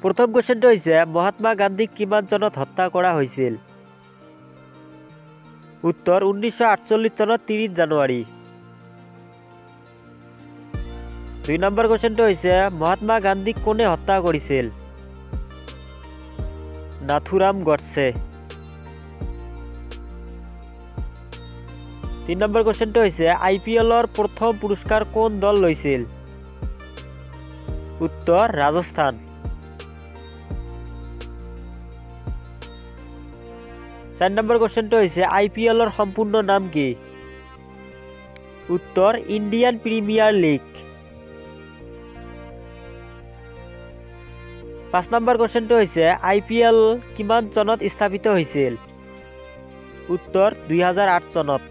প্ৰথম কোশ্চেনটো হৈছে মহাত্মা গান্ধীক কিমান চনত হত্যা কৰা হৈছিল? উত্তৰ 1948 চনত 30 জানুৱাৰী। 2 নম্বৰ কোশ্চেনটো হৈছে মহাত্মা গান্ধীক কোনে হত্যা কৰিছিল? নাথুৰাম গডছে। 3 নম্বৰ কোশ্চেনটো হৈছে IPLৰ প্ৰথম পুৰস্কাৰ কোন দল লৈছিল? উত্তৰ ৰাজস্থান। 4 নম্বৰ কোশ্চেনটো হৈছে IPLৰ সম্পূৰ্ণ নাম কি? উত্তৰ ইণ্ডিয়ান প্ৰিমিয়াৰ লীগ। 5 নম্বৰ কোশ্চেনটো হৈছে IPL কিমান চনত স্থাপিত হৈছিল? উত্তৰ 2008 চনত।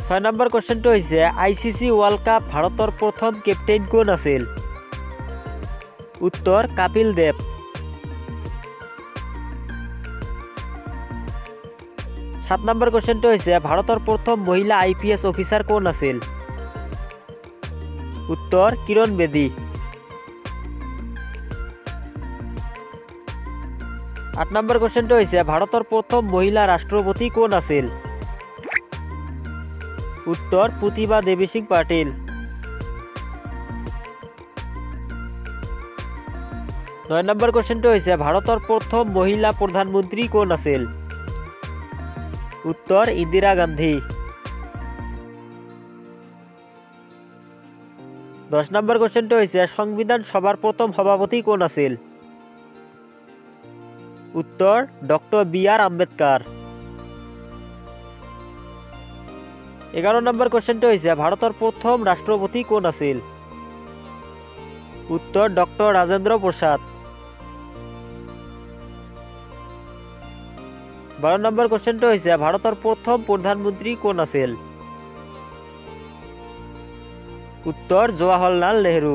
6 নম্বৰ কোশ্চেনটো হৈছে ICC ৱৰ্ল্ড কাপ ভাৰতৰ প্ৰথম কেপ্টেইন কোন আছিল? উত্তৰ কপিল দেৱ। 7 নম্বৰ কোশ্চেনটো হৈছে ভাৰতৰ প্ৰথম মহিলা IPS অফিচাৰ কোন আছিল? উত্তৰ কিৰণ বেদী। 8 নম্বৰ কোশ্চেনটো হৈছে ভাৰতৰ প্ৰথম মহিলা ৰাষ্ট্ৰপতি কোন আছিল? উত্তৰ প্ৰতিভা দেৱী সিং পাটিল। 9 নম্বৰ কোশ্চেনটো হৈছে ভাৰতৰ প্ৰথম মহিলা প্ৰধানমন্ত্ৰী কোন আছিল? উত্তৰ ইন্দিৰা গান্ধী। 10 নম্বৰ কোশ্চেনটো হৈছে সংবিধান সভাৰ প্ৰথম সভাপতি কোন আছিল? উত্তৰ ডক্টৰ BR আম্বেদকাৰ। 11 নম্বৰ কোশ্চেনটো হৈছে ভাৰতৰ প্ৰথম ৰাষ্ট্ৰপতি কোন আছিল? উত্তৰ ডক্টৰ ৰাজেন্দ্ৰ প্ৰসাদ। 12 নম্বৰ কোশ্চেনটো হৈছে ভাৰতৰ প্ৰথম প্ৰধানমন্ত্ৰী কোন আছিল? উত্তৰ জৱাহৰলাল নেহৰু।